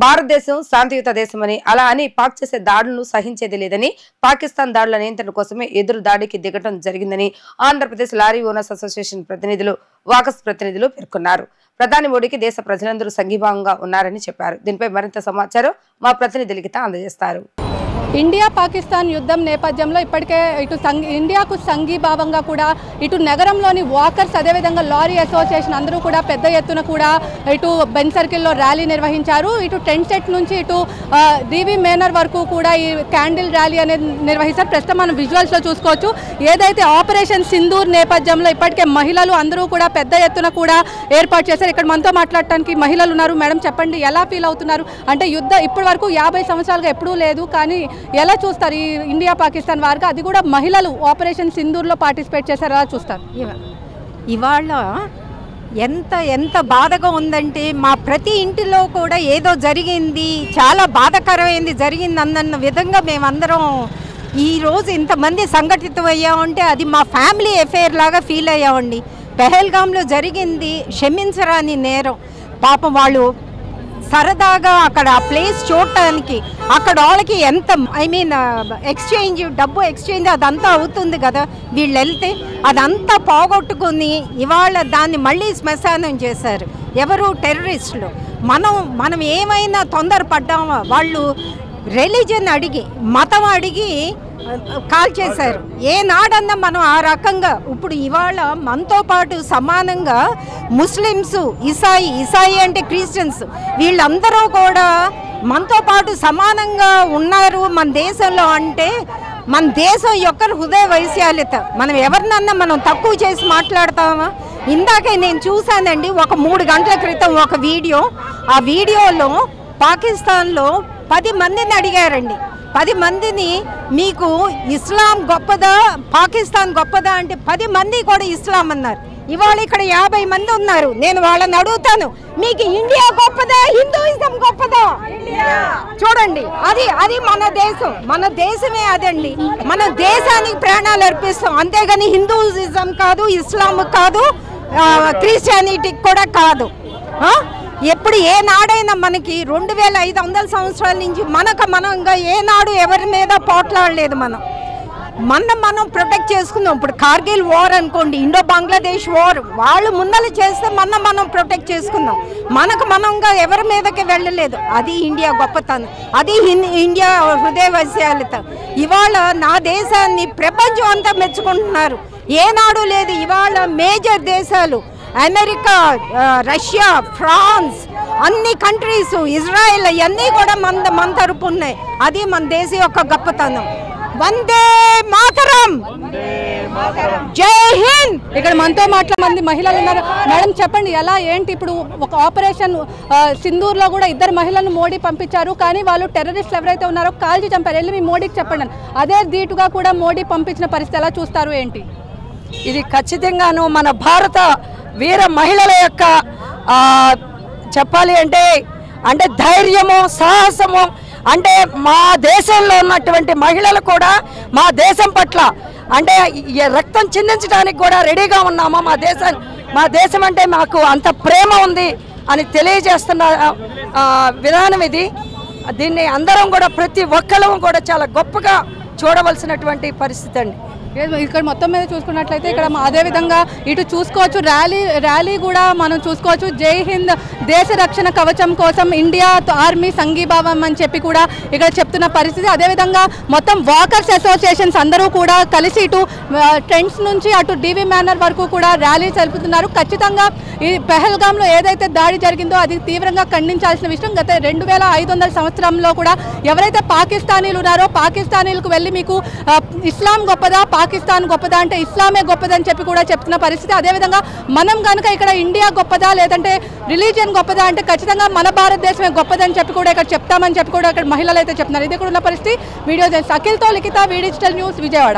భారతదేశం శాంతియుత దేశమని అలా అని పాక్ చేసే దాడులను సహించేది లేదని పాకిస్తాన్ దాడుల నియంత్రణ కోసమే ఎదురు దాడికి దిగటం జరిగిందని ఆంధ్రప్రదేశ్ లారీ ఓనర్స్ అసోసియేషన్ ప్రతినిధులు వాకస్ ప్రతినిధులు పేర్కొన్నారు. ప్రధాని మోడీకి దేశ ప్రజలందరూ సంఘీభావంగా ఉన్నారని చెప్పారు. దీనిపై మరింత సమాచారం మా ప్రతినిధి లిఖిత అందజేస్తారు. ఇండియా పాకిస్తాన్ యుద్ధం నేపథ్యంలో ఇప్పటికే ఇటు ఇండియాకు సంఘీభావంగా కూడా ఇటు నగరంలోని వాకర్స్ అదేవిధంగా లారీ అసోసియేషన్ అందరూ కూడా పెద్ద ఎత్తున కూడా ఇటు బెన్ సర్కిల్లో ర్యాలీ నిర్వహించారు. ఇటు టెంట్ సెట్ నుంచి ఇటు డివి మేనర్ వరకు కూడా ఈ క్యాండిల్ ర్యాలీ అనేది నిర్వహిస్తారు. ప్రస్తుతం మనం విజువల్స్లో చూసుకోవచ్చు. ఏదైతే ఆపరేషన్ సింధూర్ నేపథ్యంలో ఇప్పటికే మహిళలు అందరూ కూడా పెద్ద ఎత్తున కూడా ఏర్పాటు చేశారు. ఇక్కడ మనతో మాట్లాడటానికి మహిళలు ఉన్నారు. మేడం చెప్పండి, ఎలా ఫీల్ అవుతున్నారు? అంటే యుద్ధం ఇప్పటి వరకు 50 సంవత్సరాలుగా ఎప్పుడూ లేదు, కానీ ఎలా చూస్తారు ఈ ఇండియా పాకిస్తాన్ వార్గా, అది కూడా మహిళలు ఆపరేషన్ సింధూర్లో పార్టిసిపేట్ చేశారు, ఎలా చూస్తారు? ఇవాళ ఎంత బాధగా ఉందంటే మా ప్రతి ఇంటిలో కూడా ఏదో జరిగింది, చాలా బాధాకరమైంది జరిగింది అన్న విధంగా మేమందరం ఈరోజు ఇంతమంది సంఘటితం అయ్యామంటే అది మా ఫ్యామిలీ అఫేర్ లాగా ఫీల్ అయ్యామండి. పెహల్గాంలో జరిగింది క్షమించరాని నేరం. పాపం వాళ్ళు సరదాగా అక్కడ ఆ ప్లేస్ చూడటానికి అక్కడ వాళ్ళకి ఎంత ఎక్స్చేంజ్ డబ్బు ఎక్స్చేంజ్ అదంతా అవుతుంది కదా, వీళ్ళు వెళ్తే అదంతా పోగొట్టుకుని ఇవాళ దాన్ని మళ్ళీ శ్మశానం చేశారు ఎవరు? టెర్రరిస్టులు. మనం ఏమైనా తొందరపడ్డామా? వాళ్ళు రిలీజన్ అడిగి మతం అడిగి కాల్ చేశారు. ఏనాడన్నా మనం ఆ రకంగా ఇప్పుడు ఇవాళ మనతో పాటు సమానంగా ముస్లిమ్స్, ఇసాయి అంటే క్రిస్టియన్స్, వీళ్ళందరూ కూడా మనతో పాటు సమానంగా ఉన్నారు మన దేశంలో. అంటే మన దేశం యొక్క హృదయ వైశాల్యత మనం ఎవరినన్నా మనం తక్కువ చేసి మాట్లాడతామా? ఇందాకే నేను చూశానండి ఒక 3 గంటల క్రితం ఒక వీడియో. ఆ వీడియోలో పాకిస్తాన్లో 10 మందిని అడిగారండి. 10 మందిని మీకు ఇస్లాం గొప్పదా పాకిస్తాన్ గొప్పదా అంటే 10 మంది కూడా ఇస్లాం అన్నారు. ఇవాళ ఇక్కడ 50 మంది ఉన్నారు. నేను వాళ్ళని అడుగుతాను, మీకు ఇండియా గొప్పదా హిందూయిజం గొప్పదా? చూడండి, అది మన దేశమే అదండి. మన దేశానికి ప్రాణాలు అర్పిస్తాం, అంతేగాని హిందూయిజం కాదు, ఇస్లాం కాదు, క్రిస్టియానిటీకి కూడా కాదు. ఎప్పుడు ఏనాడైనా మనకి 2500 సంవత్సరాల నుంచి మనంగా ఏనాడు ఎవరి మీద పోట్లాడలేదు. మనం ప్రొటెక్ట్ చేసుకుందాం. ఇప్పుడు కార్గిల్ వార్ అనుకోండి, ఇండో బంగ్లాదేశ్ వార్, వాళ్ళు ముందలు చేస్తే మనం ప్రొటెక్ట్ చేసుకుందాం. మనంగా ఎవరి మీదకి వెళ్ళలేదు. అది ఇండియా గొప్పతనం, అది ఇండియా హృదయ వైశాల్యత. ఇవాళ నా దేశాన్ని ప్రపంచం అంతా మెచ్చుకుంటున్నారు. ఏనాడు లేదు. ఇవాళ మేజర్ దేశాలు అమెరికా, రష్యా, ఫ్రాన్స్, అన్ని కంట్రీస్, ఇజ్రాయెల్ అన్నీ కూడా మన తరపు ఉన్నాయి. అది మన దేశం యొక్క గొప్పతనం. వందే మాతరం, జై హింద్. ఇక్కడ మనతో మంది మహిళలు ఉన్నారు. మేడం చెప్పండి, ఎలా ఏంటి? ఇప్పుడు ఒక ఆపరేషన్ సింధూర్లో కూడా 2 మహిళలను మోడీ పంపించారు, కానీ వాళ్ళు టెర్రరిస్టులు ఎవరైతే ఉన్నారో కాల్చి చంపారు. వెళ్ళి మీ మోడీకి చెప్పండి. అదే ధీటుగా కూడా మోడీ పంపించిన పరిస్థితి ఎలా చూస్తారు ఏంటి? ఇది ఖచ్చితంగాను మన భారత వీర మహిళల యొక్క చెప్పాలి అంటే ధైర్యము, సాహసము. అంటే మా దేశంలో ఉన్నటువంటి మహిళలు కూడా మా దేశం పట్ల అంటే రక్తం చిందించడానికి కూడా రెడీగా ఉన్నాము. మా దేశం అంటే మాకు అంత ప్రేమ ఉంది అని తెలియజేస్తున్న విధానం ఇది. దీన్ని అందరం కూడా ప్రతి ఒక్కళ్ళం కూడా చాలా గొప్పగా చూడవలసినటువంటి పరిస్థితి అండి. ఇక్కడ మొత్తం మీద చూసుకున్నట్లయితే ఇక్కడ అదేవిధంగా ఇటు చూసుకోవచ్చు, ర్యాలీ కూడా మనం చూసుకోవచ్చు. జై హింద్, దేశ రక్షణ కవచం కోసం ఇండియా ఆర్మీ సంఘీభావం అని చెప్పి కూడా ఇక్కడ చెప్తున్న పరిస్థితి. అదేవిధంగా మొత్తం వాకర్స్ అసోసియేషన్స్ అందరూ కూడా కలిసి ఇటు టెంట్స్ నుంచి అటు డివి మేనర్ వరకు కూడా ర్యాలీ జరుపుతున్నారు. ఖచ్చితంగా ఈ పెహల్గాంలో ఏదైతే దాడి జరిగిందో అది తీవ్రంగా ఖండించాల్సిన విషయం. గత 2500 సంవత్సరంలో కూడా ఎవరైతే పాకిస్తానీలు ఉన్నారో పాకిస్తానీలకు వెళ్ళి మీకు ఇస్లాం గొప్పదా పాకిస్తాన్ గొప్పదా అంటే ఇస్లామే గొప్పదని చెప్పి కూడా చెప్తున్న పరిస్థితి. అదేవిధంగా మనం కనుక ఇక్కడ ఇండియా గొప్పదా లేదంటే రిలీజియన్ గొప్పదా అంటే ఖచ్చితంగా మన భారతదేశమే గొప్పదని చెప్పి కూడా ఇక్కడ చెప్తామని చెప్పి కూడా ఇక్కడ మహిళలు అయితే చెప్తున్నారు. ఇది కూడా ఉన్న పరిస్థితి. వీడియో అఖిల్తో లిఖిత, వి డిజిటల్ న్యూస్, విజయవాడ.